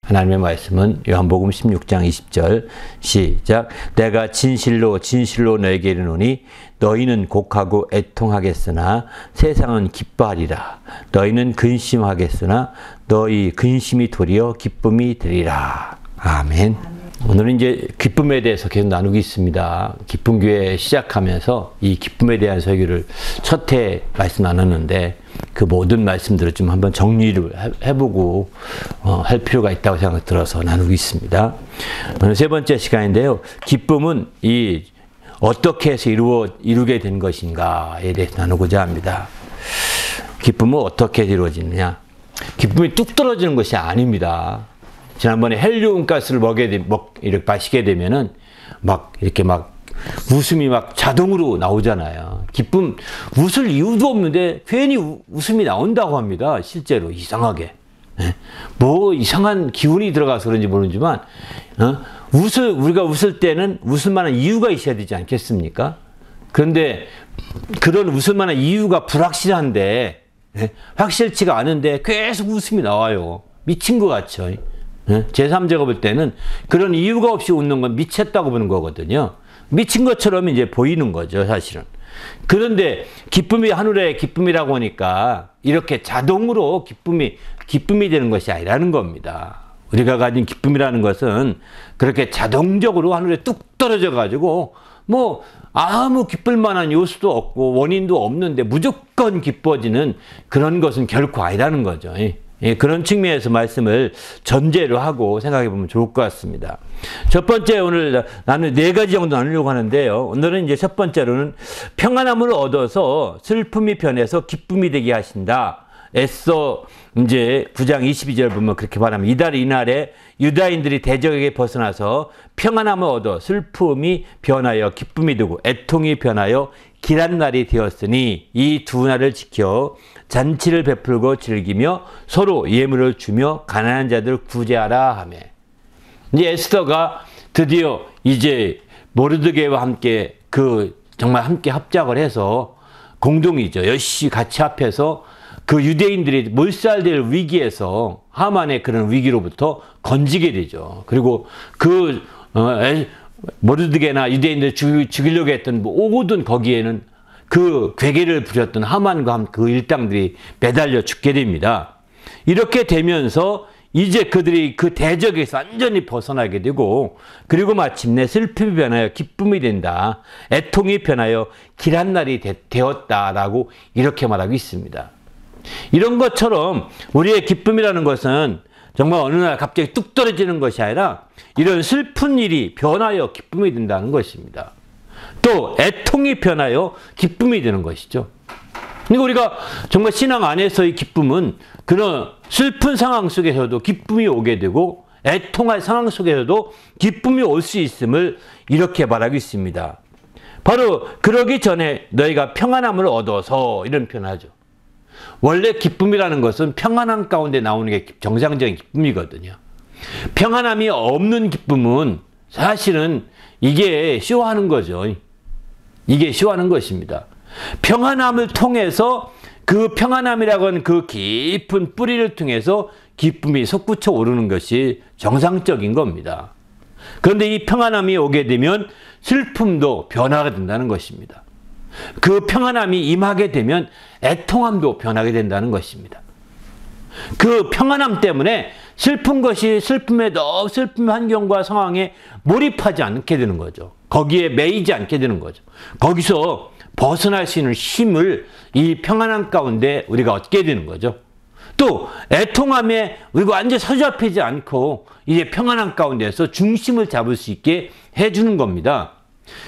하나님의 말씀은 요한복음 16장 20절 시작. 내가 진실로 진실로 너에게 이르노니 너희는 곡하고 애통하겠으나 세상은 기뻐하리라. 너희는 근심하겠으나 너희 근심이 도리어 기쁨이 되리라. 아멘. 오늘은 이제 기쁨에 대해서 계속 나누고 있습니다. 기쁨교회 시작하면서 이 기쁨에 대한 설교를 첫 해 말씀 나눴는데 그 모든 말씀들을 좀 한번 정리를 해보고 할 필요가 있다고 생각 들어서 나누고 있습니다. 오늘 세 번째 시간인데요. 기쁨은 어떻게 해서 이루게 된 것인가에 대해서 나누고자 합니다. 기쁨은 어떻게 이루어지느냐? 기쁨이 뚝 떨어지는 것이 아닙니다. 지난번에 헬륨 가스를 이렇게 마시게 되면은 이렇게 웃음이 자동으로 나오잖아요. 기쁨, 웃을 이유도 없는데 괜히 웃음이 나온다고 합니다. 실제로 이상하게. 뭐 이상한 기운이 들어가서 그런지 모르지만, 우리가 웃을 때는 웃을 만한 이유가 있어야 되지 않겠습니까? 그런데 그런 웃을 만한 이유가 불확실한데, 확실치가 않은데 계속 웃음이 나와요. 미친 것 같죠. 제3자가 볼 때는 그런 이유가 없이 웃는 건 미쳤다고 보는 거거든요. 미친 것처럼 이제 보이는 거죠, 사실은. 그런데 기쁨이 하늘의 기쁨이라고 하니까 이렇게 자동으로 기쁨이 되는 것이 아니라는 겁니다. 우리가 가진 기쁨이라는 것은 그렇게 자동적으로 하늘에 뚝 떨어져 가지고 아무 기쁠 만한 요소도 없고 원인도 없는데 무조건 기뻐지는 그런 것은 결코 아니라는 거죠. 그런 측면에서 말씀을 전제로 하고 생각해 보면 좋을 것 같습니다. 첫 번째, 오늘 나는 4가지 정도 나누려고 하는데요. 오늘은 이제 첫 번째로는 평안함을 얻어서 슬픔이 변해서 기쁨이 되게 하신다. 에서 이제 9장 22절 보면 그렇게 말합니다. 이날에 유다인들이 대적에게 벗어나서 평안함을 얻어 슬픔이 변하여 기쁨이 되고 애통이 변하여 길한 날이 되었으니 이 두 날을 지켜 잔치를 베풀고 즐기며 서로 예물을 주며 가난한 자들을 구제하라 하며. 이제 에스더가 드디어 이제 모르드게와 함께 정말 함께 합작을 해서 공동이죠. 열심히 같이 합해서 그 유대인들이 몰살될 위기에서 하만의 그런 위기로부터 건지게 되죠. 그리고 모르드게나 유대인들 죽이려고 했던 모든 거기에는 그 괴계를 부렸던 하만과 그 일당들이 매달려 죽게 됩니다. 이렇게 되면서 이제 그들이 그 대적에서 완전히 벗어나게 되고, 그리고 마침내 슬픔이 변하여 기쁨이 된다. 애통이 변하여 길한 날이 되었다라고 이렇게 말하고 있습니다. 이런 것처럼 우리의 기쁨이라는 것은 정말 어느 날 갑자기 뚝 떨어지는 것이 아니라 이런 슬픈 일이 변하여 기쁨이 된다는 것입니다. 또 애통이 변하여 기쁨이 되는 것이죠. 그러니까 우리가 정말 신앙 안에서의 기쁨은 그런 슬픈 상황 속에서도 기쁨이 오게 되고 애통할 상황 속에서도 기쁨이 올 수 있음을 이렇게 말하고 있습니다. 바로 그러기 전에 너희가 평안함을 얻어서, 이런 표현을 하죠. 원래 기쁨이라는 것은 평안함 가운데 나오는 게 정상적인 기쁨이거든요. 평안함이 없는 기쁨은 사실은 이게 쇼하는 거죠. 이게 쇼하는 것입니다. 평안함을 통해서, 그 평안함이라고 하는 그 깊은 뿌리를 통해서 기쁨이 솟구쳐 오르는 것이 정상적인 겁니다. 그런데 이 평안함이 오게 되면 슬픔도 변화가 된다는 것입니다. 그 평안함이 임하게 되면 애통함도 변하게 된다는 것입니다. 그 평안함 때문에 슬픔의 환경과 상황에 몰입하지 않게 되는 거죠. 거기에 매이지 않게 되는 거죠. 거기서 벗어날 수 있는 힘을 이 평안함 가운데 우리가 얻게 되는 거죠. 또 애통함에 우리가 완전히 사로잡히지 않고 이제 평안함 가운데서 중심을 잡을 수 있게 해주는 겁니다.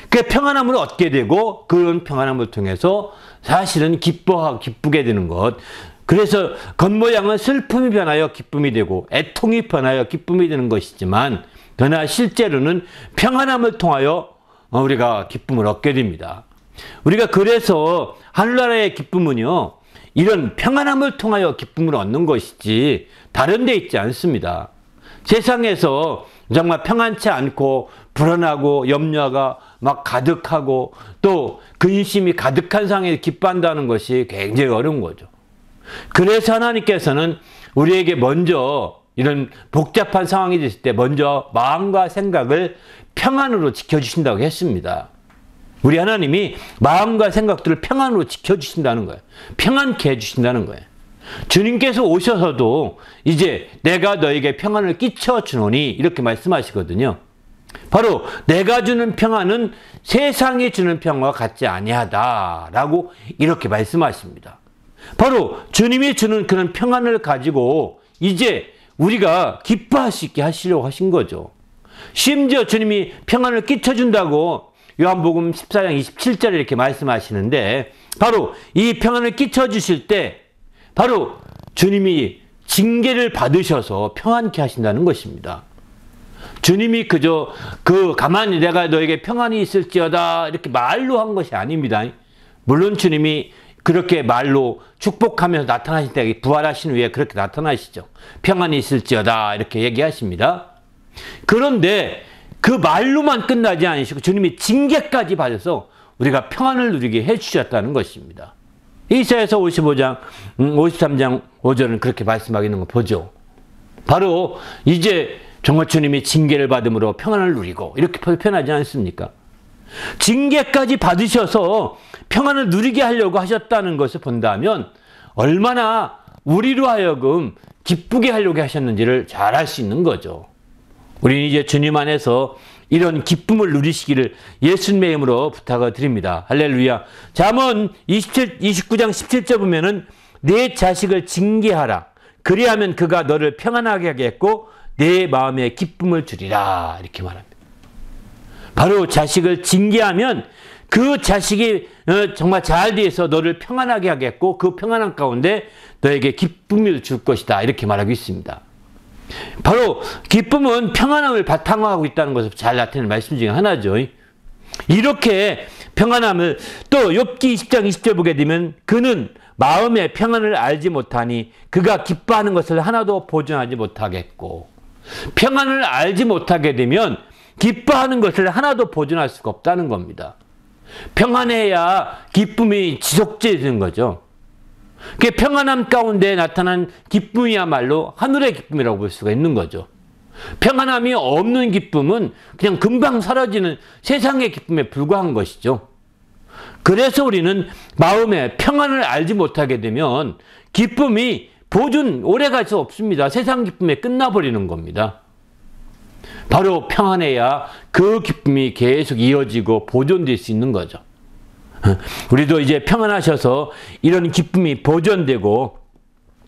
그 평안함을 얻게 되고 그런 평안함을 통해서 사실은 기쁘게 되는 것. 그래서 겉모양은 슬픔이 변하여 기쁨이 되고 애통이 변하여 기쁨이 되는 것이지만, 그러나 실제로는 평안함을 통하여 우리가 기쁨을 얻게 됩니다. 우리가 그래서 하늘나라의 기쁨은요, 이런 평안함을 통하여 기쁨을 얻는 것이지 다른 데 있지 않습니다. 세상에서 정말 평안치 않고 불안하고 염려가 가득하고 또 근심이 가득한 상황에 기뻐한다는 것이 굉장히 어려운 거죠. 그래서 하나님께서는 우리에게 먼저 이런 복잡한 상황이 됐을 때 먼저 마음과 생각을 평안으로 지켜주신다고 했습니다. 우리 하나님이 마음과 생각들을 평안으로 지켜주신다는 거예요. 평안케 해주신다는 거예요. 주님께서 오셔서도 이제 내가 너에게 평안을 끼쳐주노니 이렇게 말씀하시거든요. 바로 내가 주는 평안은 세상이 주는 평안과 같지 아니하다라고 이렇게 말씀하십니다. 바로 주님이 주는 그런 평안을 가지고 이제 우리가 기뻐할 수 있게 하시려고 하신 거죠. 심지어 주님이 평안을 끼쳐준다고 요한복음 14장 27절에 이렇게 말씀하시는데 바로 이 평안을 끼쳐주실 때 바로 주님이 징계를 받으셔서 평안케 하신다는 것입니다. 주님이 그저 가만히 내가 너에게 평안이 있을지어다 이렇게 말로 한 것이 아닙니다. 물론 주님이 그렇게 말로 축복하면서 나타나실 때 부활하신 후에 그렇게 나타나시죠. 평안이 있을지어다 이렇게 얘기하십니다. 그런데 그 말로만 끝나지 않으시고 주님이 징계까지 받아서 우리가 평안을 누리게 해주셨다는 것입니다. 이사야서 55장 53장 5절은 그렇게 말씀하고 있는 거 보죠. 바로 이제 정말 주님이 징계를 받음으로 평안을 누리고 이렇게 표현하지 않습니까? 징계까지 받으셔서 평안을 누리게 하려고 하셨다는 것을 본다면 얼마나 우리로 하여금 기쁘게 하려고 하셨는지를 잘 알 수 있는 거죠. 우리는 이제 주님 안에서 이런 기쁨을 누리시기를 예수님의 이름으로 부탁을 드립니다. 할렐루야. 잠언 29장 17절 보면은 내 자식을 징계하라. 그리하면 그가 너를 평안하게 하겠고 내 마음에 기쁨을 주리라. 이렇게 말합니다. 바로 자식을 징계하면 그 자식이 정말 잘 돼서 너를 평안하게 하겠고 그 평안한 가운데 너에게 기쁨을 줄 것이다. 이렇게 말하고 있습니다. 바로 기쁨은 평안함을 바탕으로 하고 있다는 것을 잘 나타내는 말씀 중에 하나죠. 이렇게 평안함을 또 욥기 20장 20절 보게 되면 그는 마음의 평안을 알지 못하니 그가 기뻐하는 것을 하나도 보존하지 못하겠고 평안을 알지 못하게 되면 기뻐하는 것을 하나도 보존할 수가 없다는 겁니다. 평안해야 기쁨이 지속되는 거죠. 그 평안함 가운데 나타난 기쁨이야말로 하늘의 기쁨이라고 볼 수가 있는 거죠. 평안함이 없는 기쁨은 그냥 금방 사라지는 세상의 기쁨에 불과한 것이죠. 그래서 우리는 마음의 평안을 알지 못하게 되면 기쁨이 오래갈 수 없습니다. 세상 기쁨에 끝나버리는 겁니다. 바로 평안해야 그 기쁨이 계속 이어지고 보존될 수 있는 거죠. 우리도 이제 평안하셔서 이런 기쁨이 보존되고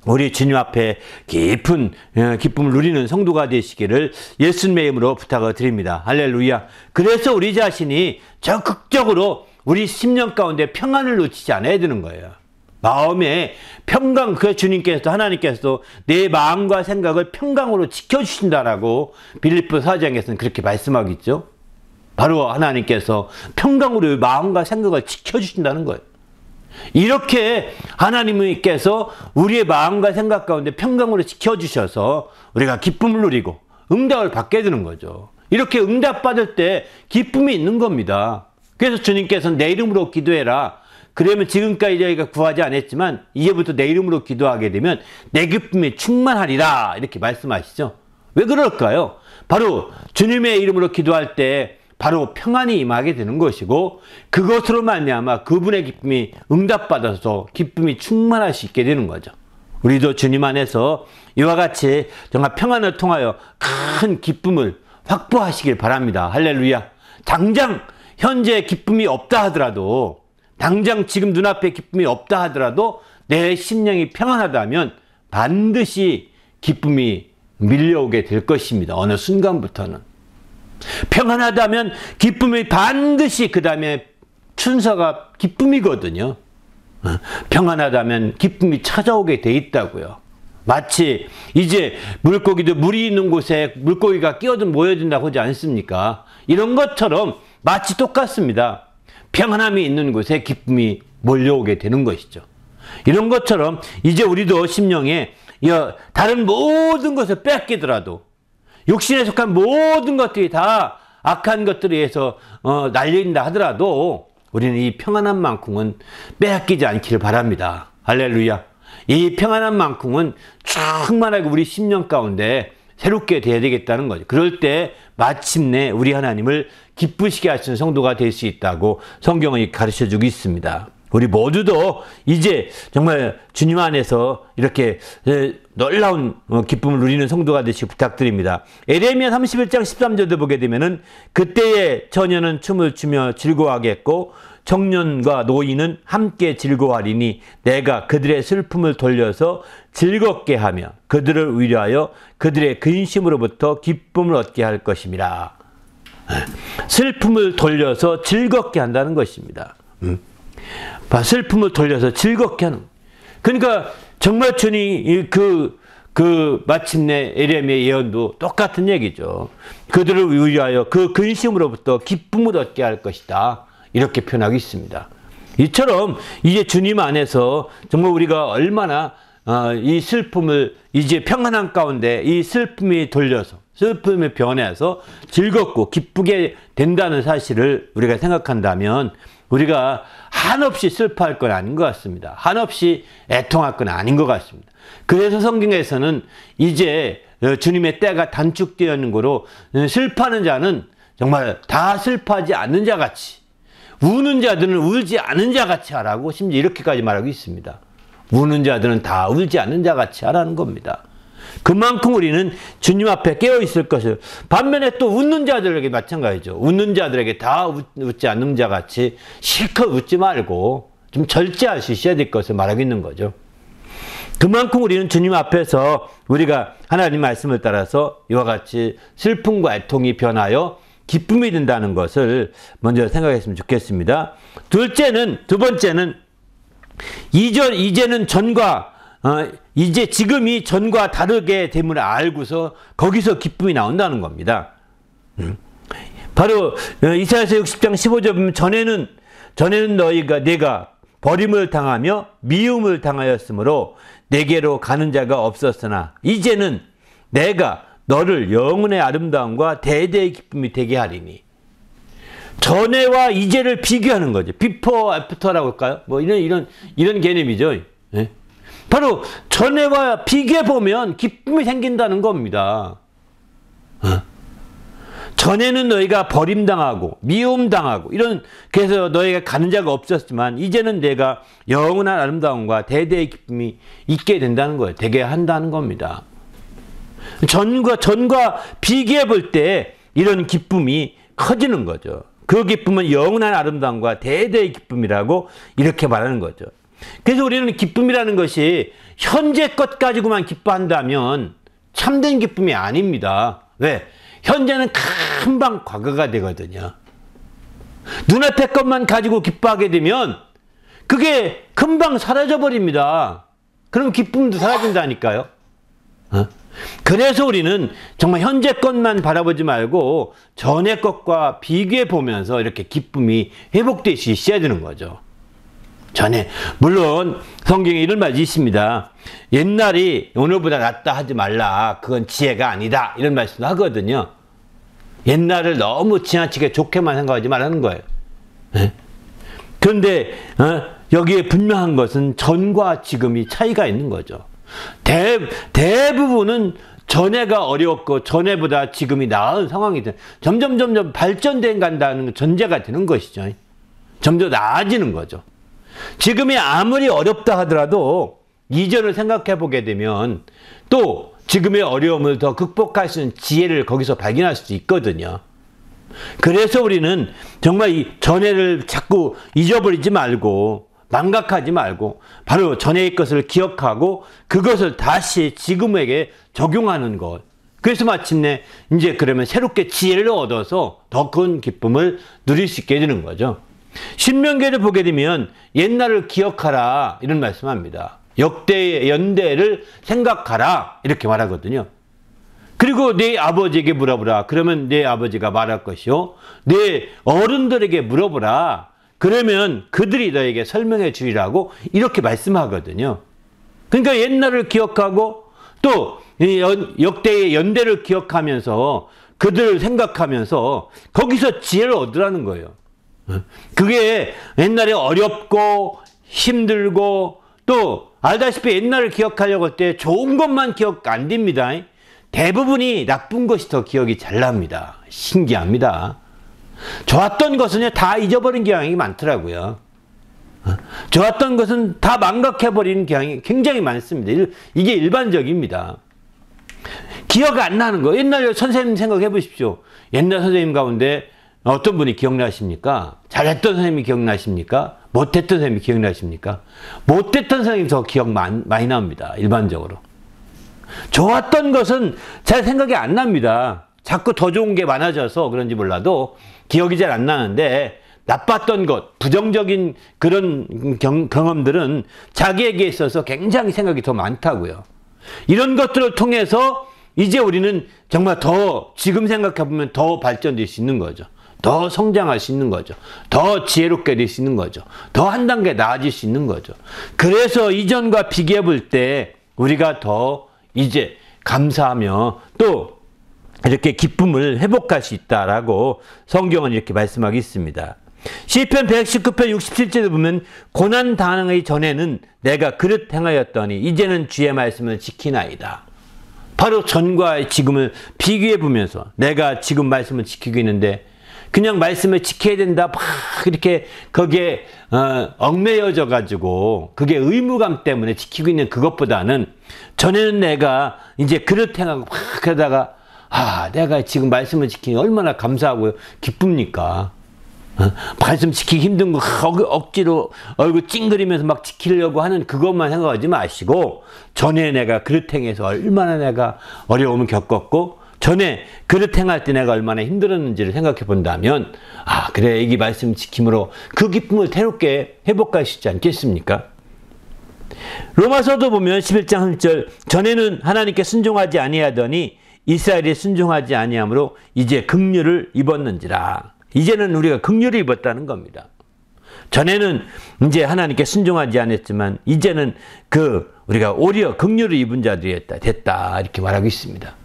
우리 주님 앞에 깊은 기쁨을 누리는 성도가 되시기를 예수님의 이름으로 부탁을 드립니다. 할렐루야. 그래서 우리 자신이 적극적으로 우리 심령 가운데 평안을 놓치지 않아야 되는 거예요. 마음에 평강, 그 주님께서 하나님께서 내 마음과 생각을 평강으로 지켜주신다라고 빌립보 4장에서는 그렇게 말씀하고 있죠. 바로 하나님께서 평강으로 마음과 생각을 지켜주신다는 거예요. 이렇게 하나님께서 우리의 마음과 생각 가운데 평강으로 지켜주셔서 우리가 기쁨을 누리고 응답을 받게 되는 거죠. 이렇게 응답받을 때 기쁨이 있는 겁니다. 그래서 주님께서는 내 이름으로 기도해라. 그러면 지금까지 저희가 구하지 않았지만 이제부터 내 이름으로 기도하게 되면 내 기쁨이 충만하리라 이렇게 말씀하시죠. 왜 그럴까요? 바로 주님의 이름으로 기도할 때 바로 평안이 임하게 되는 것이고 그것으로 말미암아 그분의 기쁨이 응답받아서 기쁨이 충만할 수 있게 되는 거죠. 우리도 주님 안에서 이와 같이 정말 평안을 통하여 큰 기쁨을 확보하시길 바랍니다. 할렐루야. 당장 현재 기쁨이 없다 하더라도 당장 지금 눈앞에 기쁨이 없다 하더라도 내 심령이 평안하다면 반드시 기쁨이 밀려오게 될 것입니다. 어느 순간부터는. 평안하다면 기쁨이 반드시 그 다음에 순서가 기쁨이거든요. 평안하다면 기쁨이 찾아오게 돼 있다고요. 마치 이제 물고기도 물이 있는 곳에 물고기가 끼어든 모여든다고 하지 않습니까? 이런 것처럼 마치 똑같습니다. 평안함이 있는 곳에 기쁨이 몰려오게 되는 것이죠. 이런 것처럼 이제 우리도 심령에 다른 모든 것을 뺏기더라도 육신에 속한 모든 것들이 다 악한 것들에 의해서 날린다 하더라도 우리는 이 평안함만큼은 빼앗기지 않기를 바랍니다. 할렐루야. 이 평안한 만큼은 충만하게 우리 10년 가운데 새롭게 돼야 되겠다는 거죠. 그럴 때 마침내 우리 하나님을 기쁘시게 하시는 성도가 될 수 있다고 성경이 가르쳐주고 있습니다. 우리 모두도 이제 정말 주님 안에서 이렇게 놀라운 기쁨을 누리는 성도가 되시기 부탁드립니다. 에레미야 31장 13절도 보게 되면은 그때의 처녀는 춤을 추며 즐거워하겠고 청년과 노인은 함께 즐거워하리니 내가 그들의 슬픔을 돌려서 즐겁게 하며 그들을 위로하여 그들의 근심으로부터 기쁨을 얻게 할 것임이라. 슬픔을 돌려서 즐겁게 한다는 것입니다. 슬픔을 돌려서 즐겁게 하는. 그러니까 정말 주님 마침내 에레미야의 예언도 똑같은 얘기죠. 그들을 위하여 그 근심으로부터 기쁨을 얻게 할 것이다. 이렇게 표현하고 있습니다. 이처럼 이제 주님 안에서 정말 우리가 얼마나 이 슬픔을 이제 평안한 가운데 이 슬픔이 돌려서 슬픔이 변해서 즐겁고 기쁘게 된다는 사실을 우리가 생각한다면 우리가 한없이 슬퍼할 건 아닌 것 같습니다. 한없이 애통할 건 아닌 것 같습니다. 그래서 성경에서는 이제 주님의 때가 단축되어 있는 거로 슬퍼하는 자는 정말 다 슬퍼하지 않는 자 같이, 우는 자들은 울지 않은 자 같이 하라고 심지어 이렇게까지 말하고 있습니다. 우는 자들은 다 울지 않는 자 같이 하라는 겁니다. 그만큼 우리는 주님 앞에 깨어있을 것을. 반면에 또 웃는 자들에게 마찬가지죠. 웃는 자들에게 다 웃지 않는 자 같이 실컷 웃지 말고 좀 절제할 수 있어야 될 것을 말하고 있는 거죠. 그만큼 우리는 주님 앞에서 우리가 하나님 말씀을 따라서 이와 같이 슬픔과 애통이 변하여 기쁨이 된다는 것을 먼저 생각했으면 좋겠습니다. 두 번째는 이제는 이제 지금이 전과 다르게 됨을 알고서 거기서 기쁨이 나온다는 겁니다. 바로 이사야서 60장 15절 보면 전에는 내가 버림을 당하며 미움을 당하였으므로 내게로 가는 자가 없었으나 이제는 내가 너를 영혼의 아름다움과 대대의 기쁨이 되게 하리니. 전에와 이제를 비교하는 거죠. 비포 애프터라고 할까요? 뭐 이런 개념이죠. 네? 바로 전에와 비교해 보면 기쁨이 생긴다는 겁니다. 전에는 너희가 버림당하고 미움당하고 그래서 너희가 가는 자가 없었지만 이제는 내가 영원한 아름다움과 대대의 기쁨이 있게 된다는 거예요. 되게 한다는 겁니다. 전과 비교해 볼 때 이런 기쁨이 커지는 거죠. 그 기쁨은 영원한 아름다움과 대대의 기쁨이라고 이렇게 말하는 거죠. 그래서 우리는 기쁨이라는 것이 현재 것 가지고만 기뻐한다면 참된 기쁨이 아닙니다. 왜? 현재는 금방 과거가 되거든요. 눈앞의 것만 가지고 기뻐하게 되면 그게 금방 사라져 버립니다. 그럼 기쁨도 사라진다니까요. 그래서 우리는 정말 현재 것만 바라보지 말고 전의 것과 비교해 보면서 이렇게 기쁨이 회복될 수 있어야 되는 거죠. 물론 성경에 이런 말이 있습니다. 옛날이 오늘보다 낫다 하지 말라. 그건 지혜가 아니다. 이런 말씀도 하거든요. 옛날을 너무 지나치게 좋게만 생각하지 말라는 거예요. 그런데 여기에 분명한 것은 전과 지금이 차이가 있는 거죠. 대부분은 전에가 어려웠고 전에보다 지금이 나은 상황이 점점 발전돼 간다는 전제가 되는 것이죠. 점점 나아지는 거죠. 지금이 아무리 어렵다 하더라도 이전을 생각해 보게 되면 또 지금의 어려움을 더 극복할 수 있는 지혜를 거기서 발견할 수 있거든요. 그래서 우리는 정말 이 전에를 자꾸 잊어버리지 말고 망각하지 말고 바로 전에의 것을 기억하고 그것을 다시 지금에게 적용하는 것. 그래서 마침내 이제 그러면 새롭게 지혜를 얻어서 더 큰 기쁨을 누릴 수 있게 되는 거죠. 신명기를 보게 되면 옛날을 기억하라 이런 말씀합니다. 역대의 연대를 생각하라 이렇게 말하거든요. 그리고 내 아버지에게 물어보라. 그러면 내 아버지가 말할 것이요. 내 어른들에게 물어보라. 그러면 그들이 너에게 설명해 주리라고 이렇게 말씀하거든요. 그러니까 옛날을 기억하고 또 역대의 연대를 기억하면서 그들을 생각하면서 거기서 지혜를 얻으라는 거예요. 그게 옛날에 어렵고 힘들고 또 알다시피 옛날을 기억하려고 할 때 좋은 것만 기억 안 됩니다. 대부분이 나쁜 것이 더 기억이 잘 납니다. 신기합니다. 좋았던 것은 다 잊어버린 경향이 많더라고요. 좋았던 것은 다 망각해버리는 경향이 굉장히 많습니다. 이게 일반적입니다. 기억 안 나는 거. 옛날 선생님 생각해 보십시오. 옛날 선생님 가운데 어떤 분이 기억나십니까? 잘했던 선생님이 기억나십니까? 못했던 선생님이 기억나십니까? 못했던 선생님이 더 기억 많이 납니다. 일반적으로. 좋았던 것은 잘 생각이 안 납니다. 자꾸 더 좋은 게 많아져서 그런지 몰라도 기억이 잘 안 나는데, 나빴던 것, 부정적인 그런 경험들은 자기에게 있어서 굉장히 생각이 더 많다고요. 이런 것들을 통해서 이제 우리는 정말 더 지금 생각해보면 더 발전될 수 있는 거죠. 더 성장할 수 있는 거죠. 더 지혜롭게 될 수 있는 거죠. 더 한 단계 나아질 수 있는 거죠. 그래서 이전과 비교해 볼 때 우리가 더 이제 감사하며 또 이렇게 기쁨을 회복할 수 있다라고 성경은 이렇게 말씀하고 있습니다. 시편 119편 67절에 보면 고난 당하기 전에는 내가 그릇 행하였더니 이제는 주의 말씀을 지키나이다. 바로 전과 지금을 비교해 보면서 내가 지금 말씀을 지키고 있는데 그냥 말씀을 지켜야 된다 막 이렇게 거기에 얽매여져 가지고 그게 의무감 때문에 지키고 있는 그것보다는 전에는 내가 이제 그릇 행하고 막 그러다가 내가 지금 말씀을 지키니 얼마나 감사하고 기쁩니까? 말씀 지키기 힘든 거 억지로 얼굴 찡그리면서 막 지키려고 하는 그것만 생각하지 마시고 전에 내가 그릇 행해서 얼마나 내가 어려움을 겪었고 전에 그릇 행할 때 내가 얼마나 힘들었는지를 생각해 본다면 그래 이 말씀 지킴으로 그 기쁨을 새롭게 회복할 수 있지 않겠습니까? 로마서도 보면 11장 1절 전에는 하나님께 순종하지 아니하더니 이스라엘이 순종하지 아니하므로 이제 긍휼을 입었는지라. 이제는 우리가 긍휼을 입었다는 겁니다. 전에는 이제 하나님께 순종하지 않았지만 이제는 우리가 오히려 긍휼을 입은 자들이 됐다 이렇게 말하고 있습니다.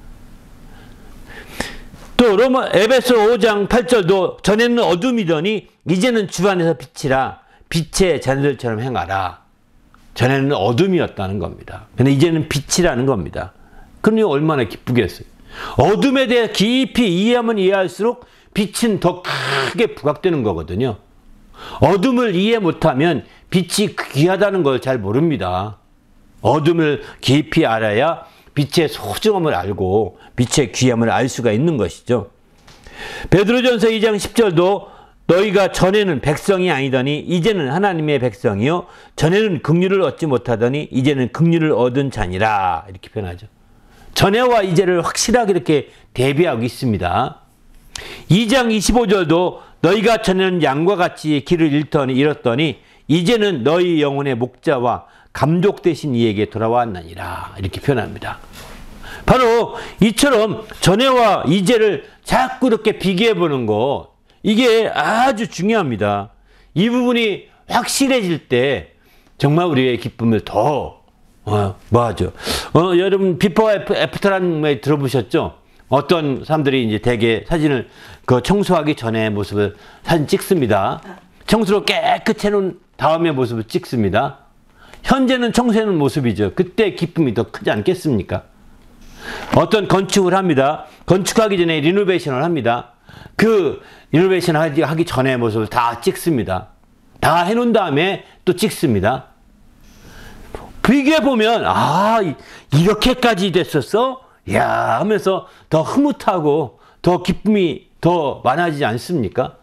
또 에베소 5장 8절도 전에는 어둠이더니 이제는 주 안에서 빛이라 빛의 자녀들처럼 행하라. 전에는 어둠이었다는 겁니다. 근데 이제는 빛이라는 겁니다. 그러니 얼마나 기쁘겠어요. 어둠에 대해 깊이 이해하면 이해할수록 빛은 더 크게 부각되는 거거든요. 어둠을 이해 못하면 빛이 귀하다는 걸 잘 모릅니다. 어둠을 깊이 알아야 빛의 소중함을 알고 빛의 귀함을 알 수가 있는 것이죠. 베드로전서 2장 10절도 너희가 전에는 백성이 아니더니 이제는 하나님의 백성이요 전에는 긍휼을 얻지 못하더니 이제는 긍휼을 얻은 자니라 이렇게 표현하죠. 전에와 이제를 확실하게 이렇게 대비하고 있습니다. 2장 25절도 너희가 전에는 양과 같이 길을 잃었더니 이제는 너희 영혼의 목자와 감독 되신 이에게 돌아왔느니라 이렇게 표현합니다. 바로 이처럼 전에와 이제를 자꾸 이렇게 비교해 보는 거 이게 아주 중요합니다. 이 부분이 확실해질 때 정말 우리의 기쁨을 더 뭐하죠? 여러분 비포 애프터라는 말 들어보셨죠? 어떤 사람들이 이제 대개 사진을 청소하기 전에 모습을 사진 찍습니다. 청소를 깨끗이 해놓은 다음에 모습을 찍습니다. 현재는 청소해놓은 모습이죠. 그때 기쁨이 더 크지 않겠습니까? 어떤 건축을 합니다. 건축하기 전에 리노베이션을 합니다. 그 리노베이션 하기 전에 모습을 다 찍습니다. 다 해놓은 다음에 또 찍습니다. 비교해보면 이렇게까지 됐었어? 야 하면서 더 흐뭇하고 더 기쁨이 더 많아지지 않습니까?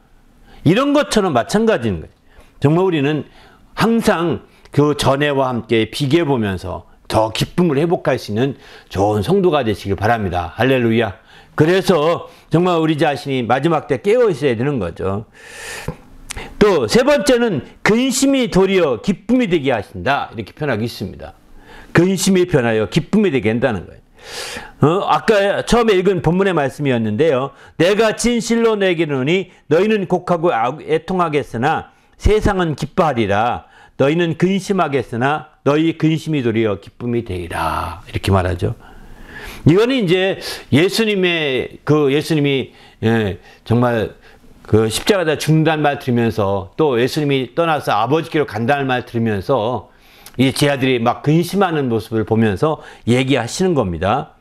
이런 것처럼 마찬가지인 거예요. 정말 우리는 항상 그 전에와 함께 비교해보면서 더 기쁨을 회복할 수 있는 좋은 성도가 되시길 바랍니다. 할렐루야. 그래서 정말 우리 자신이 마지막 때 깨어 있어야 되는 거죠. 또 세 번째는 근심이 도리어 기쁨이 되게 하신다 이렇게 표현하고 있습니다. 근심이 변하여 기쁨이 되게 한다는 거예요. 아까 처음에 읽은 본문의 말씀이었는데요. 내가 진실로 내게 이르노니 너희는 곡하고 애통하겠으나 세상은 기뻐하리라. 너희는 근심하겠으나 너희 근심이 도리어 기쁨이 되리라. 이렇게 말하죠. 이거는 이제 예수님이 정말 십자가에다 죽는다는 말 들으면서 또 예수님이 떠나서 아버지께로 간다는 말 들으면서 이 제 아들이 막 근심하는 모습을 보면서 얘기하시는 겁니다.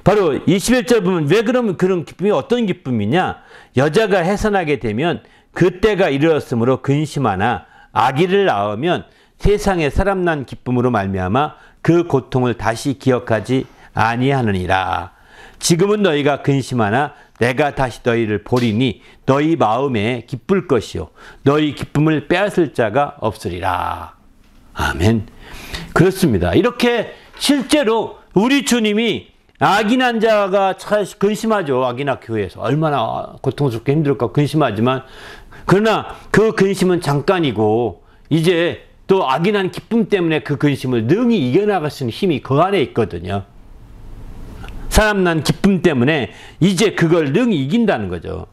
바로 21절 보면 왜 그러면 그런 기쁨이 어떤 기쁨이냐? 여자가 해산하게 되면 그때가 이르렀으므로 근심하나 아기를 낳으면 세상에 사람 난 기쁨으로 말미암아 그 고통을 다시 기억하지 아니하느니라. 지금은 너희가 근심하나 내가 다시 너희를 보리니 너희 마음에 기쁠 것이요 너희 기쁨을 빼앗을 자가 없으리라. 아멘. 그렇습니다. 이렇게 실제로 우리 주님이 아기 난 자가 근심하죠. 아기 낳기 위해서 얼마나 고통스럽게 힘들까 근심하지만, 그러나 그 근심은 잠깐이고 이제 또 아기 난 기쁨 때문에 그 근심을 능히 이겨나갈 수 있는 힘이 그 안에 있거든요. 사람 난 기쁨 때문에 이제 그걸 능히 이긴다는 거죠.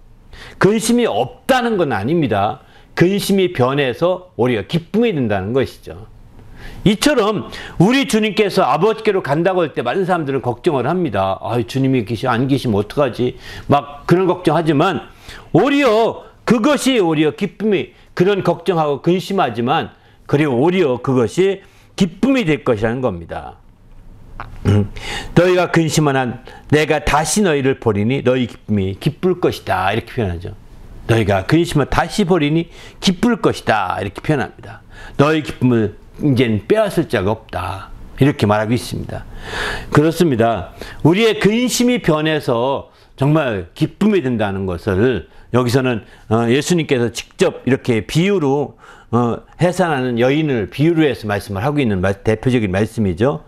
근심이 없다는 건 아닙니다. 근심이 변해서 오히려 기쁨이 된다는 것이죠. 이처럼 우리 주님께서 아버지께로 간다고 할 때 많은 사람들은 걱정을 합니다. 주님이 안 계시면 어떡하지? 막 그런 걱정하지만 오히려 그것이 오히려 기쁨이, 그런 걱정하고 근심하지만 그리고 오히려 그것이 기쁨이 될 것이라는 겁니다. 너희가 근심하나 내가 다시 너희를 보리니 너희 기쁨이 기쁠 것이다. 이렇게 표현하죠. 너희가 근심하나 다시 보리니 기쁠 것이다. 이렇게 표현합니다. 너희 기쁨을 이제는 빼앗을 자가 없다. 이렇게 말하고 있습니다. 그렇습니다. 우리의 근심이 변해서 정말 기쁨이 된다는 것을 여기서는 예수님께서 직접 이렇게 비유로 해산하는 여인을 비유로 해서 말씀을 하고 있는 대표적인 말씀이죠.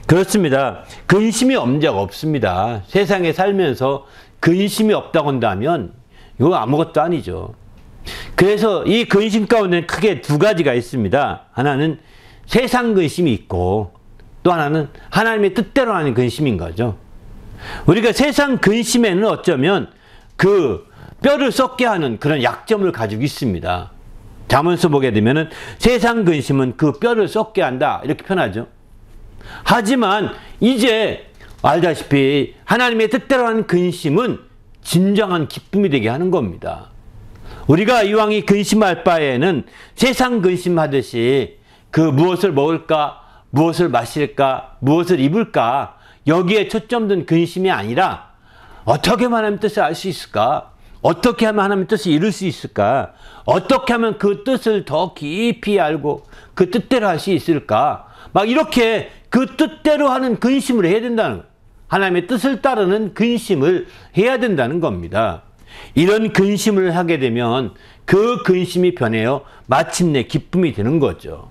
그렇습니다. 근심이 엄자가 없습니다. 세상에 살면서 근심이 없다고 한다면 이거 아무것도 아니죠. 그래서 이 근심 가운데는 크게 두 가지가 있습니다. 하나는 세상 근심이 있고 또 하나는 하나님의 뜻대로 하는 근심인 거죠. 우리가 세상 근심에는 어쩌면 그 뼈를 썩게 하는 그런 약점을 가지고 있습니다. 잠언서 보게 되면은 세상 근심은 그 뼈를 썩게 한다 이렇게 표현하죠. 하지만 이제 알다시피 하나님의 뜻대로 하는 근심은 진정한 기쁨이 되게 하는 겁니다. 우리가 이왕이 근심할 바에는 세상 근심하듯이 그 무엇을 먹을까, 무엇을 마실까, 무엇을 입을까 여기에 초점된 근심이 아니라 어떻게 하면 하나님의 뜻을 알 수 있을까? 어떻게 하면 하나님의 뜻을 이룰 수 있을까? 어떻게 하면 그 뜻을 더 깊이 알고 그 뜻대로 할 수 있을까? 막 이렇게 그 뜻대로 하는 근심을 해야 된다는 거예요. 하나님의 뜻을 따르는 근심을 해야 된다는 겁니다. 이런 근심을 하게 되면 그 근심이 변해요. 마침내 기쁨이 되는 거죠.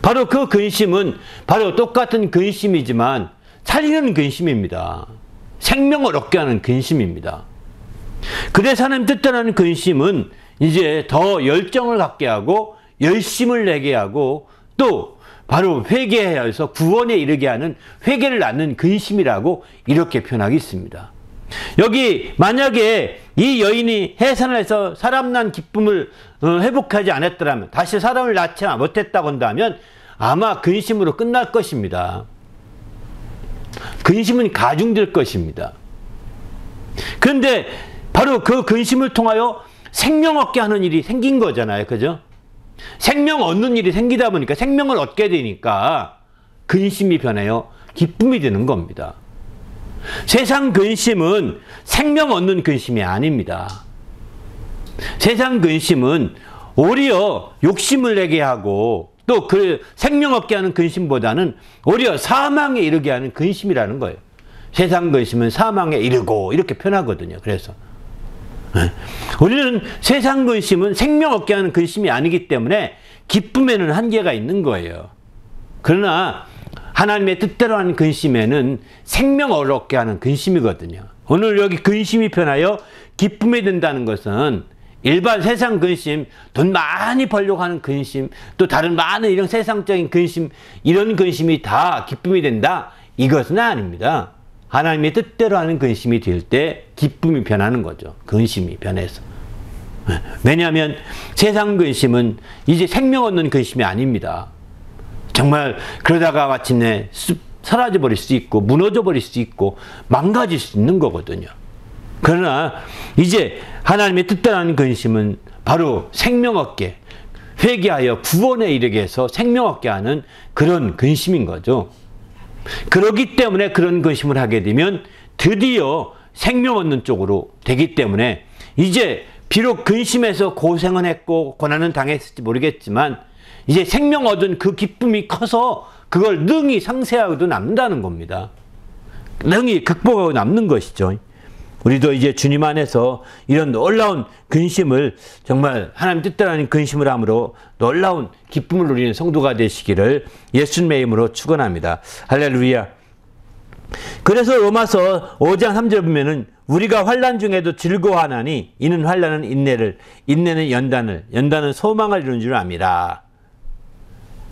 바로 그 근심은 바로 똑같은 근심이지만 살리는 근심입니다. 생명을 얻게 하는 근심입니다. 그래서 하나님 뜻대로 하는 근심은 이제 더 열정을 갖게 하고 열심을 내게 하고 또 바로 회개해서 구원에 이르게 하는 회개를 낳는 근심이라고 이렇게 표현하고 있습니다. 여기 만약에 이 여인이 해산을 해서 사람 난 기쁨을 회복하지 않았더라면, 다시 사람을 낳지 못했다고 한다면 아마 근심으로 끝날 것입니다. 근심은 가중될 것입니다. 그런데 바로 그 근심을 통하여 생명 얻게 하는 일이 생긴 거잖아요. 그죠? 생명 얻는 일이 생기다 보니까 생명을 얻게 되니까 근심이 변해요. 기쁨이 되는 겁니다. 세상 근심은 생명 얻는 근심이 아닙니다. 세상 근심은 오히려 욕심을 내게 하고 또 그 생명 얻게 하는 근심보다는 오히려 사망에 이르게 하는 근심이라는 거예요. 세상 근심은 사망에 이르고 이렇게 표현하거든요. 그래서 우리는 세상 근심은 생명 얻게 하는 근심이 아니기 때문에 기쁨에는 한계가 있는 거예요. 그러나 하나님의 뜻대로 하는 근심에는 생명을 얻게 하는 근심이거든요. 오늘 여기 근심이 변하여 기쁨이 된다는 것은 일반 세상 근심, 돈 많이 벌려고 하는 근심, 또 다른 많은 이런 세상적인 근심, 이런 근심이 다 기쁨이 된다? 이것은 아닙니다. 하나님의 뜻대로 하는 근심이 될 때 기쁨이 변하는 거죠. 근심이 변해서. 왜냐하면 세상 근심은 이제 생명 얻는 근심이 아닙니다. 정말 그러다가 마침내 사라져버릴 수 있고 무너져버릴 수 있고 망가질 수 있는 거거든요. 그러나 이제 하나님의 뜻대로 하는 근심은 바로 생명 얻게, 회개하여 구원에 이르게 해서 생명 얻게 하는 그런 근심인 거죠. 그렇기 때문에 그런 근심을 하게 되면 드디어 생명 얻는 쪽으로 되기 때문에 이제 비록 근심해서 고생은 했고 고난은 당했을지 모르겠지만 이제 생명 얻은 그 기쁨이 커서 그걸 능히 상쇄하고도 남는다는 겁니다. 능히 극복하고 남는 것이죠. 우리도 이제 주님 안에서 이런 놀라운 근심을 정말 하나님 뜻대로 하는 근심을 함으로 놀라운 기쁨을 누리는 성도가 되시기를 예수님의 이름으로 축원합니다. 할렐루야. 그래서 로마서 5장 3절 보면은 우리가 환난 중에도 즐거워하나니 이는 환난은 인내를, 인내는 연단을, 연단은 소망을 이루는 줄 압니다.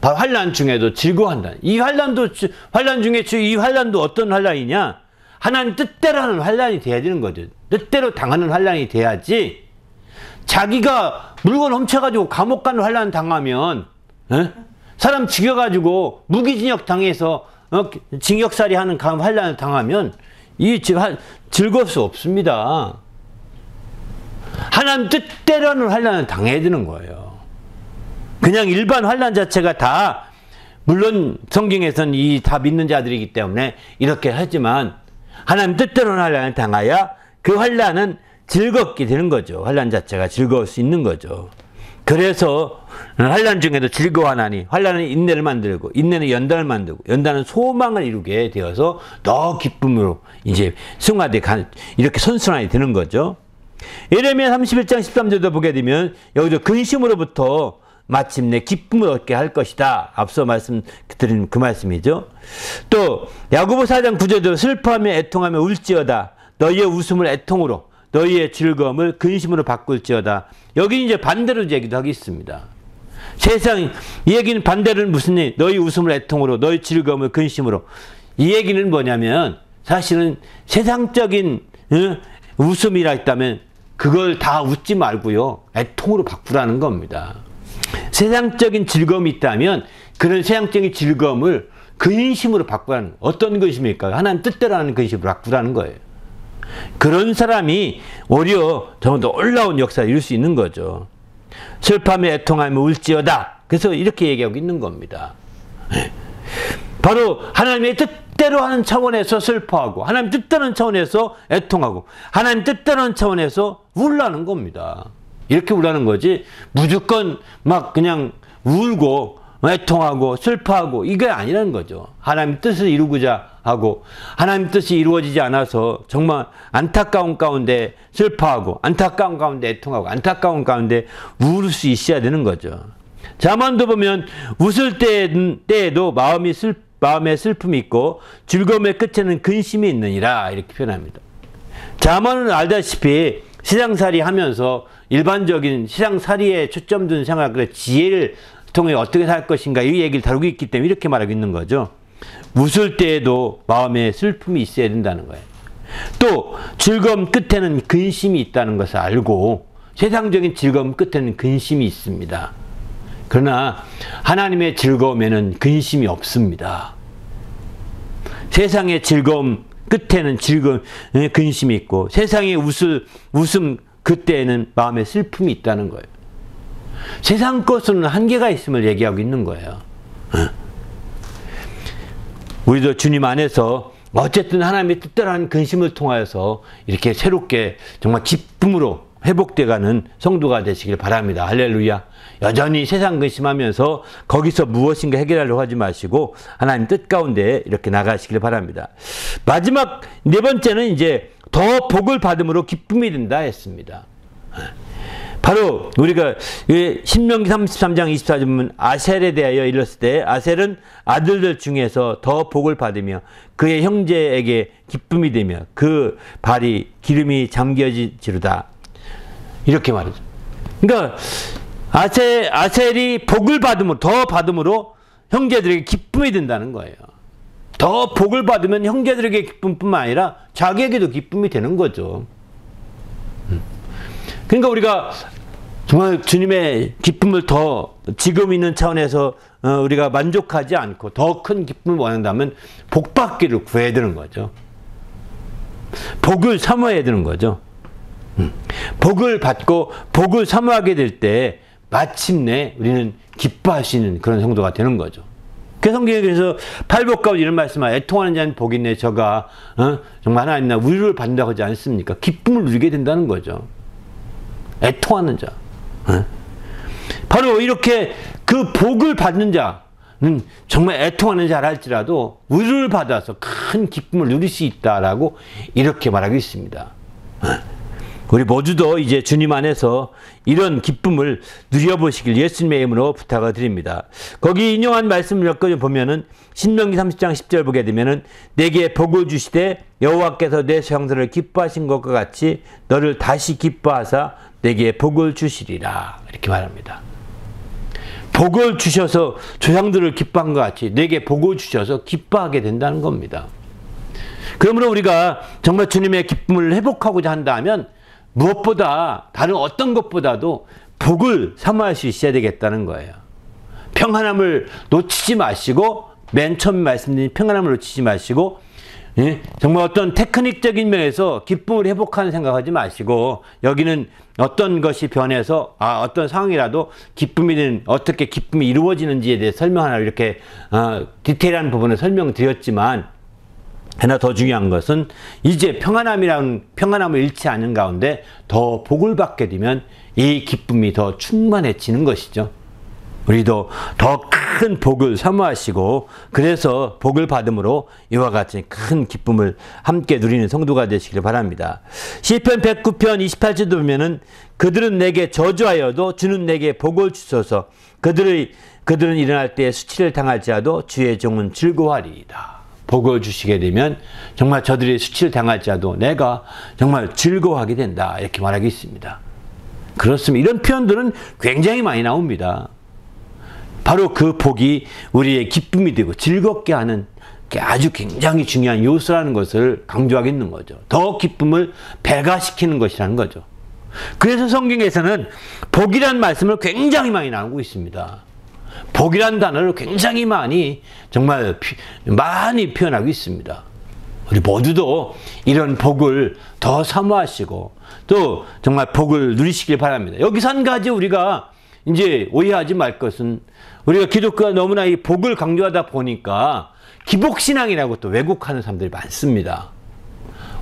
바로 환난 중에도 즐거워한다. 이 환난도 환난 중에 이 환난도 어떤 환난이냐? 하나님 뜻대로 하는 환난이 돼야 되는 거죠. 뜻대로 당하는 환난이 돼야지. 자기가 물건 훔쳐가지고 감옥 가는 환난 당하면 사람 죽여가지고 무기징역 당해서 징역살이 하는 환난을 당하면 이 즐거울 수 없습니다. 하나님 뜻대로 하는 환난을 당해야 되는 거예요. 그냥 일반 환난 자체가 다 물론 성경에서는 이 다 믿는 자들이기 때문에 이렇게 하지만 하나님 뜻대로는 환난을 당하여 그 환난은 즐겁게 되는 거죠. 환난 자체가 즐거울 수 있는 거죠. 그래서 환난 중에도 즐거워하나니 환난은 인내를 만들고 인내는 연단을 만들고 연단은 소망을 이루게 되어서 더 기쁨으로 이제 승화돼 이렇게 선순환이 되는 거죠. 예레미야 31장 13절도 보게 되면 여기서 근심으로부터 마침내 기쁨을 얻게 할 것이다. 앞서 말씀드린 그 말씀이죠. 또 야고보 4장 9절도 슬퍼하며 애통하며 울지어다. 너희의 웃음을 애통으로 너희의 즐거움을 근심으로 바꿀지어다. 여기 이제 반대로 얘기도 하겠습니다. 세상 이 얘기는 반대로는 무슨 얘기? 너희 웃음을 애통으로 너희 즐거움을 근심으로. 이 얘기는 뭐냐면 사실은 세상적인 웃음이라 했다면 그걸 다 웃지 말고요. 애통으로 바꾸라는 겁니다. 세상적인 즐거움이 있다면 그런 세상적인 즐거움을 근심으로 바꾸라는, 어떤 근심일까요? 하나님 뜻대로 하는 근심으로 바꾸라는 거예요. 그런 사람이 오히려 더 놀라운 역사를 이룰 수 있는 거죠. 슬퍼하며 애통하며 울지어다. 그래서 이렇게 얘기하고 있는 겁니다. 바로 하나님의 뜻대로 하는 차원에서 슬퍼하고 하나님 뜻대로 하는 차원에서 애통하고 하나님 뜻대로 하는 차원에서 울라는 겁니다. 이렇게 울라는 거지 무조건 막 그냥 울고 애통하고 슬퍼하고 이게 아니라는 거죠. 하나님 뜻을 이루고자 하고 하나님 뜻이 이루어지지 않아서 정말 안타까운 가운데 슬퍼하고 안타까운 가운데 애통하고 안타까운 가운데 울 수 있어야 되는 거죠. 자만도 보면 웃을 때에도 마음에 슬픔이 있고 즐거움의 끝에는 근심이 있느니라 이렇게 표현합니다. 자만은 알다시피 세상살이 하면서 일반적인 세상살이에 초점 둔 생활, 그 지혜를 통해 어떻게 살 것인가 이 얘기를 다루고 있기 때문에 이렇게 말하고 있는 거죠. 웃을 때에도 마음에 슬픔이 있어야 된다는 거예요. 또 즐거움 끝에는 근심이 있다는 것을 알고 세상적인 즐거움 끝에는 근심이 있습니다. 그러나 하나님의 즐거움에는 근심이 없습니다. 세상의 즐거움 끝에는 즐거움, 근심이 있고 세상의 웃음 그때에는 마음에 슬픔이 있다는 거예요. 세상 것으로는 한계가 있음을 얘기하고 있는 거예요. 우리도 주님 안에서 어쨌든 하나님의 뜻대로 하는 근심을 통하여서 이렇게 새롭게 정말 기쁨으로 회복돼가는 성도가 되시길 바랍니다. 할렐루야. 여전히 세상 근심하면서 거기서 무엇인가 해결하려고 하지 마시고 하나님 뜻 가운데 이렇게 나가시길 바랍니다. 마지막 네 번째는 이제 더 복을 받음으로 기쁨이 된다 했습니다. 바로 우리가 신명기 33장 24절 보면 아셀에 대하여 일렀을 때 아셀은 아들들 중에서 더 복을 받으며 그의 형제에게 기쁨이 되며 그 발이 기름이 잠겨지리로다. 이렇게 말하죠. 그러니까 아셀이 복을 받음으로 더 받음으로 형제들에게 기쁨이 된다는 거예요. 더 복을 받으면 형제들에게 기쁨뿐만 아니라 자기에게도 기쁨이 되는 거죠. 그러니까 우리가 정말 주님의 기쁨을 더 지금 있는 차원에서 우리가 만족하지 않고 더 큰 기쁨을 원한다면 복 받기를 구해야 되는 거죠. 복을 사모해야 되는 거죠. 복을 받고 복을 사모하게 될 때 마침내 우리는 기뻐할 수 있는 그런 성도가 되는 거죠. 그 성경에 그래서 팔복 가운데 이런 말씀을 애통하는 자는 복이 있네. 저가 정말 하나님 나 위로를 받는다고 하지 않습니까? 기쁨을 누리게 된다는 거죠. 애통하는 자. 바로 이렇게 그 복을 받는 자는 정말 애통하는 자라 할지라도 위로를 받아서 큰 기쁨을 누릴 수 있다라고 이렇게 말하고 있습니다. 우리 모두도 이제 주님 안에서 이런 기쁨을 누려보시길 예수님의 이름으로 부탁을 드립니다. 거기 인용한 말씀을 몇 가지 보면은 신명기 30장 10절 보게 되면은 내게 복을 주시되 여호와께서 내 조상들을 기뻐하신 것과 같이 너를 다시 기뻐하사 내게 복을 주시리라 이렇게 말합니다. 복을 주셔서 조상들을 기뻐한 것 같이 내게 복을 주셔서 기뻐하게 된다는 겁니다. 그러므로 우리가 정말 주님의 기쁨을 회복하고자 한다면 무엇보다 다른 어떤 것보다도 복을 사모할 수 있어야 되겠다는 거예요. 평안함을 놓치지 마시고 맨 처음에 말씀드린 평안함을 놓치지 마시고 정말 어떤 테크닉적인 면에서 기쁨을 회복하는 생각하지 마시고 여기는 어떤 것이 변해서 어떤 상황이라도 기쁨이 어떻게 기쁨이 이루어지는지에 대해 설명하나 이렇게 디테일한 부분을 설명드렸지만 하나 더 중요한 것은 이제 평안함을 잃지 않은 가운데 더 복을 받게 되면 이 기쁨이 더 충만해지는 것이죠. 우리도 더 큰 복을 사모하시고 그래서 복을 받음으로 이와 같이 큰 기쁨을 함께 누리는 성도가 되시길 바랍니다. 시편 109편 28절도 보면은 그들은 내게 저주하여도 주는 내게 복을 주소서 그들은 일어날 때 수치를 당할지라도 주의 종은 즐거워하리이다. 복을 주시게 되면 정말 저들이 수치를 당할지라도 내가 정말 즐거워하게 된다 이렇게 말하고 있습니다. 그렇습니다. 이런 표현들은 굉장히 많이 나옵니다. 바로 그 복이 우리의 기쁨이 되고 즐겁게 하는 아주 굉장히 중요한 요소라는 것을 강조하고 있는 거죠. 더 기쁨을 배가시키는 것이라는 거죠. 그래서 성경에서는 복이라는 말씀을 굉장히 많이 나오고 있습니다. 복이라는 단어를 굉장히 정말 많이 표현하고 있습니다. 우리 모두도 이런 복을 더 사모하시고 또 정말 복을 누리시길 바랍니다. 여기서 한 가지 우리가 이제 오해하지 말 것은 우리가 기독교가 너무나 이 복을 강조하다 보니까 기복신앙이라고 또 왜곡하는 사람들이 많습니다.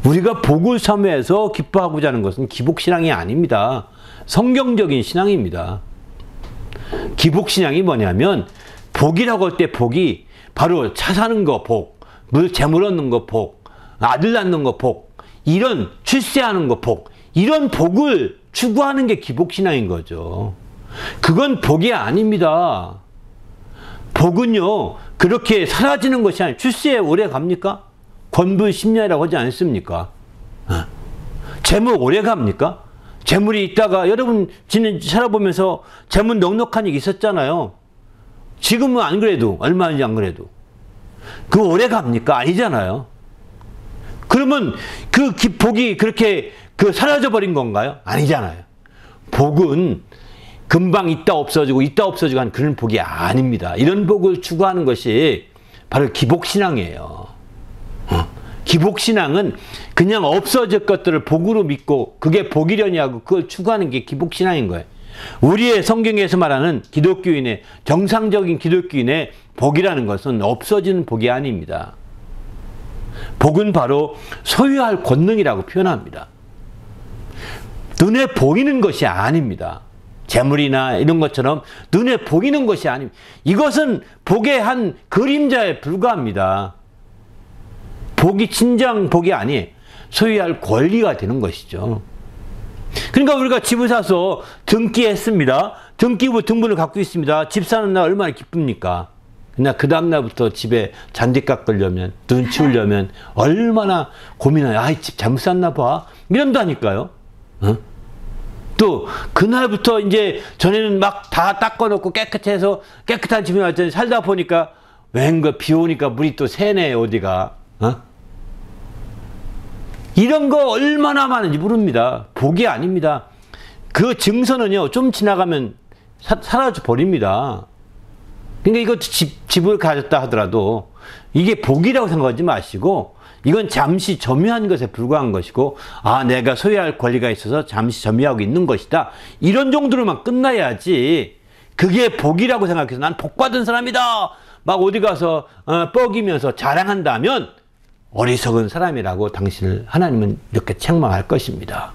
우리가 복을 사모해서 기뻐하고자 하는 것은 기복신앙이 아닙니다. 성경적인 신앙입니다. 기복신앙이 뭐냐면 복이라고 할 때 복이 바로 차 사는 거 복, 재물 얻는 거 복, 아들 낳는 거 복, 이런 출세하는 거 복, 이런 복을 추구하는 게 기복신앙인 거죠. 그건 복이 아닙니다. 복은요 그렇게 사라지는 것이 아니에요. 출세에 오래 갑니까? 권분 10년이라고 하지 않습니까? 재물 오래 갑니까? 재물이 있다가 여러분 살아보면서 재물 넉넉한 일이 있었잖아요. 지금은 안 그래도 얼마인지 안 그래도 그 오래 갑니까? 아니잖아요. 그러면 그 복이 그렇게 사라져 버린 건가요? 아니잖아요. 복은 금방 있다 없어지고 하는 그런 복이 아닙니다. 이런 복을 추구하는 것이 바로 기복신앙이에요. 기복신앙은 그냥 없어질 것들을 복으로 믿고 그게 복이려니 하고 그걸 추구하는 게 기복신앙인 거예요. 우리의 성경에서 말하는 기독교인의 정상적인 기독교인의 복이라는 것은 없어지는 복이 아닙니다. 복은 바로 소유할 권능이라고 표현합니다. 눈에 보이는 것이 아닙니다. 재물이나 이런 것처럼 눈에 보이는 것이 아닙니다. 이것은 복의 한 그림자에 불과합니다. 복이 진정 복이 아니에요. 소유할 권리가 되는 것이죠. 그러니까 우리가 집을 사서 등기했습니다. 등본을 갖고 있습니다. 집 사는 날 얼마나 기쁩니까? 그러나 그 다음날부터 집에 잔디 깎으려면 눈 치우려면 얼마나 고민해요. 이 집 잘못 샀나 봐. 이런다니까요. 또 그날부터 이제 전에는 막 다 닦아놓고 깨끗해서 깨끗한 집에 왔더니 살다 보니까 왠가 비 오니까 물이 또 새네 어디가. 이런 거 얼마나 많은지 모릅니다. 복이 아닙니다. 그 증서는요 좀 지나가면 사라져 버립니다. 그러니까 이것도 집을 가졌다 하더라도 이게 복이라고 생각하지 마시고 이건 잠시 점유한 것에 불과한 것이고, 아, 내가 소유할 권리가 있어서 잠시 점유하고 있는 것이다. 이런 정도로만 끝나야지. 그게 복이라고 생각해서 난 복받은 사람이다. 막 어디 가서 뻐기면서 자랑한다면 어리석은 사람이라고 당신을 하나님은 이렇게 책망할 것입니다.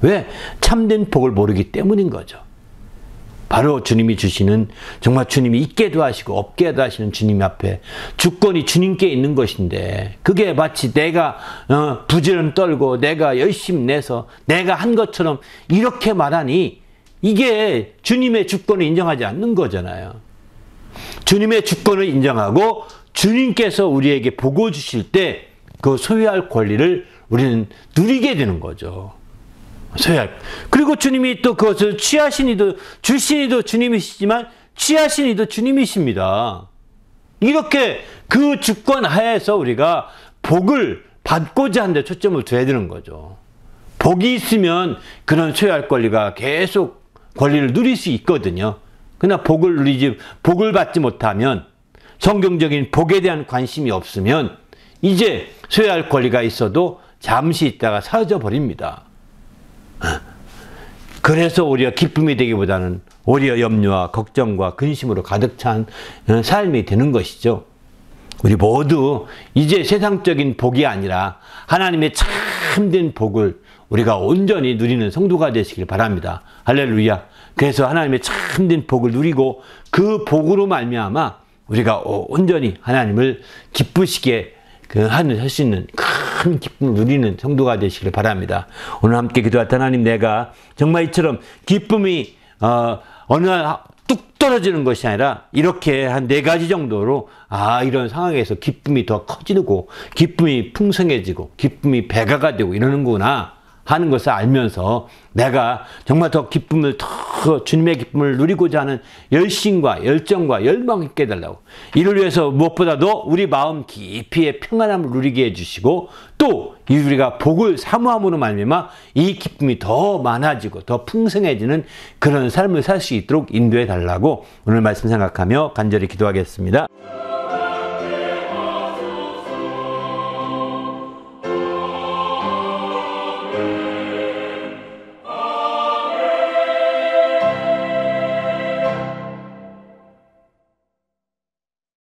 왜? 참된 복을 모르기 때문인 거죠. 바로 주님이 주시는, 정말 주님이 있게도 하시고 없게도 하시는 주님 앞에 주권이 주님께 있는 것인데, 그게 마치 내가 부지런 떨고 내가 열심히 내서 내가 한 것처럼 이렇게 말하니 이게 주님의 주권을 인정하지 않는 거잖아요. 주님의 주권을 인정하고 주님께서 우리에게 복을 주실 때 그 소유할 권리를 우리는 누리게 되는 거죠. 소유할. 그리고 주님이 또 그것을 취하신 이도, 주신 이도 주님이시지만 취하신 이도 주님이십니다. 이렇게 그 주권 하에서 우리가 복을 받고자 하는 데 초점을 둬야 되는 거죠. 복이 있으면 그런 소유할 권리가 계속 권리를 누릴 수 있거든요. 그러나 복을 받지 못하면, 성경적인 복에 대한 관심이 없으면 이제 소유할 권리가 있어도 잠시 있다가 사라져 버립니다. 그래서 오히려 기쁨이 되기보다는 오히려 염려와 걱정과 근심으로 가득 찬 삶이 되는 것이죠. 우리 모두 이제 세상적인 복이 아니라 하나님의 참된 복을 우리가 온전히 누리는 성도가 되시길 바랍니다. 할렐루야. 그래서 하나님의 참된 복을 누리고 그 복으로 말미암아 우리가 온전히 하나님을 기쁘시게 할 수 있는 큰 기쁨을 누리는 성도가 되시길 바랍니다. 오늘 함께 기도할 때, 하나님, 내가 정말 이처럼 기쁨이 어느 날 뚝 떨어지는 것이 아니라 이렇게 한 4가지 정도로, 아, 이런 상황에서 기쁨이 더 커지고 기쁨이 풍성해지고 기쁨이 배가가 되고 이러는구나 하는 것을 알면서 내가 정말 더 기쁨을, 더 주님의 기쁨을 누리고자 하는 열심과 열정과 열망을 있게 해달라고. 이를 위해서 무엇보다도 우리 마음 깊이의 평안함을 누리게 해주시고, 또 우리가 복을 사모함으로 말미암아 이 기쁨이 더 많아지고 더 풍성해지는 그런 삶을 살 수 있도록 인도해 달라고 오늘 말씀 생각하며 간절히 기도하겠습니다.